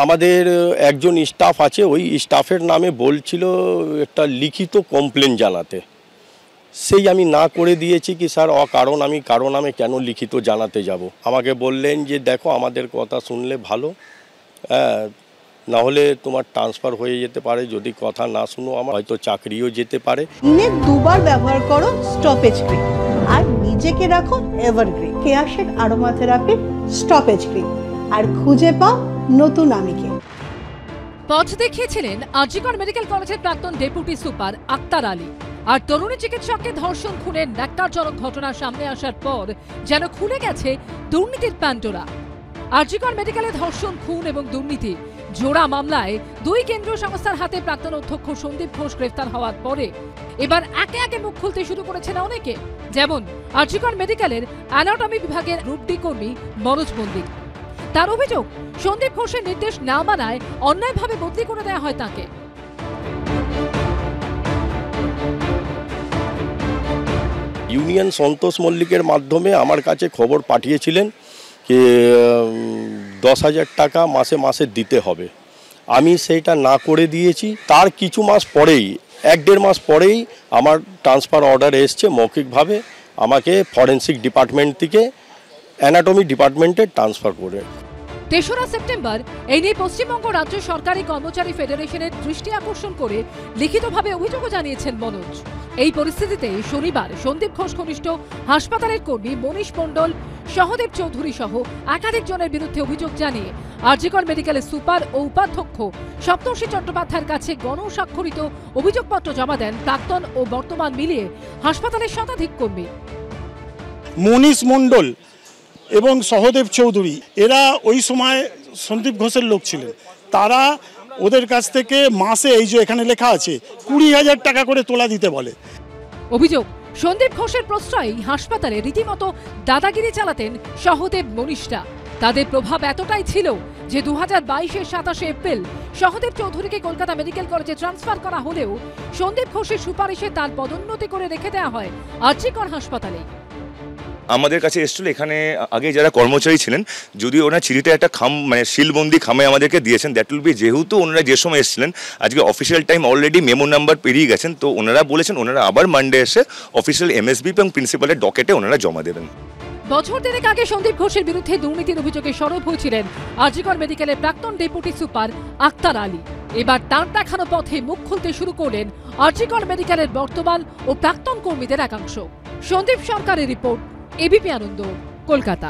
আমাদের একজন স্টাফ আছে, ওই স্টাফের নামে বলছিল একটা লিখিত কমপ্লেন জানাতে। সেই আমি না করে দিয়েছি কি স্যার কারণ আমি কেন লিখিত জানাতে যাব। আমাকে বললেন যে দেখো আমাদের কথা শুনলে ভালো, না হলে তোমার ট্রান্সফার হয়ে যেতে পারে, যদি কথা না শুনো আমার হয়তো চাকরিও যেতে পারে। দিনে দুবার ব্যবহার করো স্টপেজ ক্রিম আর নিজেকে রাখো evergreen Keya Seth aromatherapy stop age cream আর খুঁজে পাও নতুন আমিকে। পথ দেখিয়েছিলেন আরজিকর মেডিকেল কলেজের প্রাক্তন ডেপুটি সুপার আক্তার আলী। আর তরুণী চিকিৎসককে ধর্ষণ খুনের ন্যাক্কারজনক ঘটনা সামনে আসার পর যেন খুলে গেছে দুর্নীতির প্যান্ডোরা। আরজিকর মেডিকেলে ধর্ষণ, খুন এবং দুর্নীতি জোড়া মামলায় দুই কেন্দ্রীয় সংস্থার হাতে প্রাক্তন অধ্যক্ষ সন্দীপ ঘোষ গ্রেফতার হওয়ার পরে এবার একে একে মুখ খুলতে শুরু করেছেন অনেকে। যেমন আরজিকর মেডিকেলের অ্যানাটমি বিভাগের রূপডি কর্মী মনোজ মল্লিক। তার অভিযোগ, সন্দীপ ঘোষের নির্দেশ না মানায় অন্যায়ভাবে বদলি করে দেওয়া হয় তাকে। ইউনিয়ন সন্তোষ মল্লিকের মাধ্যমে আমার কাছে খবর পাঠিয়েছিলেন যে 10,000 টাকা মাসে মাসে দিতে হবে। আমি সেইটা না করে দিয়েছি। তার কিছু মাস পরেই, 1-1.5 মাস পরেই আমার ট্রান্সফার অর্ডার এসছে মৌখিকভাবে, আমাকে ফরেন্সিক ডিপার্টমেন্ট থেকে অ্যানাটমি ডিপার্টমেন্টে ট্রান্সফার করে। 3রা সেপ্টেম্বর এই নিয়ে পশ্চিমবঙ্গ রাজ্য সরকারি কর্মচারী ফেডারেশনের দৃষ্টি আকর্ষণ করে লিখিতভাবে অভিযোগও জানিয়েছেন মনোজ। এই পরিস্থিতিতে শনিবার সন্দীপ ঘোষ ঘনিষ্ঠ হাসপাতালের কর্মী মনীষ মণ্ডল, সহদেব চৌধুরী সহ একাধিক জনের বিরুদ্ধে অভিযোগ জানিয়ে আরজিকর মেডিকেলের সুপার ও উপাধ্যক্ষ সপ্তর্ষি চট্টোপাধ্যায়ের কাছে গণস্বাক্ষরিত অভিযোগপত্র জমা দেন প্রাক্তন ও বর্তমান মিলিয়ে হাসপাতালের শতাধিক কর্মী। মনীষ মণ্ডল এবং সহদেব চৌধুরী এরা ওই সময় সন্দীপ ঘোষের লোক ছিলেন। তারা ওদের কাছ থেকে মাসে, এই যে এখানে লেখা আছে, 20,000 টাকা করে তোলা দিতে বলে। অভিযোগ, সন্দীপ ঘোষের প্রশ্রয়ে হাসপাতালে রীতিমতো দাদাগিরি চালাতেন সহদেব মনীষরা। তাদের প্রভাব এতটাই ছিল যে 2022-এর 27শে এপ্রিল সহদেব চৌধুরীকে কলকাতা মেডিকেল কলেজে ট্রান্সফার করা হলেও সন্দীপ ঘোষের সুপারিশে তার পদোন্নতি করে রেখে দেওয়া হয় আরজিকর হাসপাতালে। আমাদের কাছে এসেছিল, এখানে আগে যারা কর্মচারী ছিলেন, যদি ওনার চিঠিতে একটা শিলবন্দি খামে আমাদেরকে দিয়েছেন, দ্যাট উইল বি, যেহেতু ওনারা যে সময় এসেছিলেন আজকে official time already memo number পেরিয়ে গেছেন, তো ওনারা বলেছেন ওনারা আবার মানডে এসে অফিসিয়াল এমএসবি এবং প্রিন্সিপালের ডকেটে ওনারা জমা দেবেন। বছর দেড়েক আগে সন্দীপ ঘোষের বিরুদ্ধে দুর্নীতির অভিযোগে সরব হয়েছিলেন আরজিকর মেডিকেলের প্রাক্তন ডেপুটি সুপার আক্তার আলী। এবার তাঁর দেখানো পথে মুখ খুলতে শুরু করলেন আরজিকর মেডিকেলের বর্তমান ও প্রাক্তন কর্মীদের একাংশ। সন্দীপ সরকারের রিপোর্ট, এবিপি আনন্দ, কলকাতা।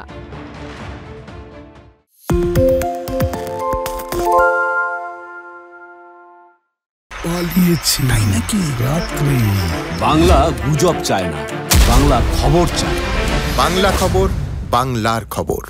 তাই নাকি? রাত্রে বাংলা গুজব চায় না, বাংলা খবর চায়। বাংলা খবর, বাংলার খবর।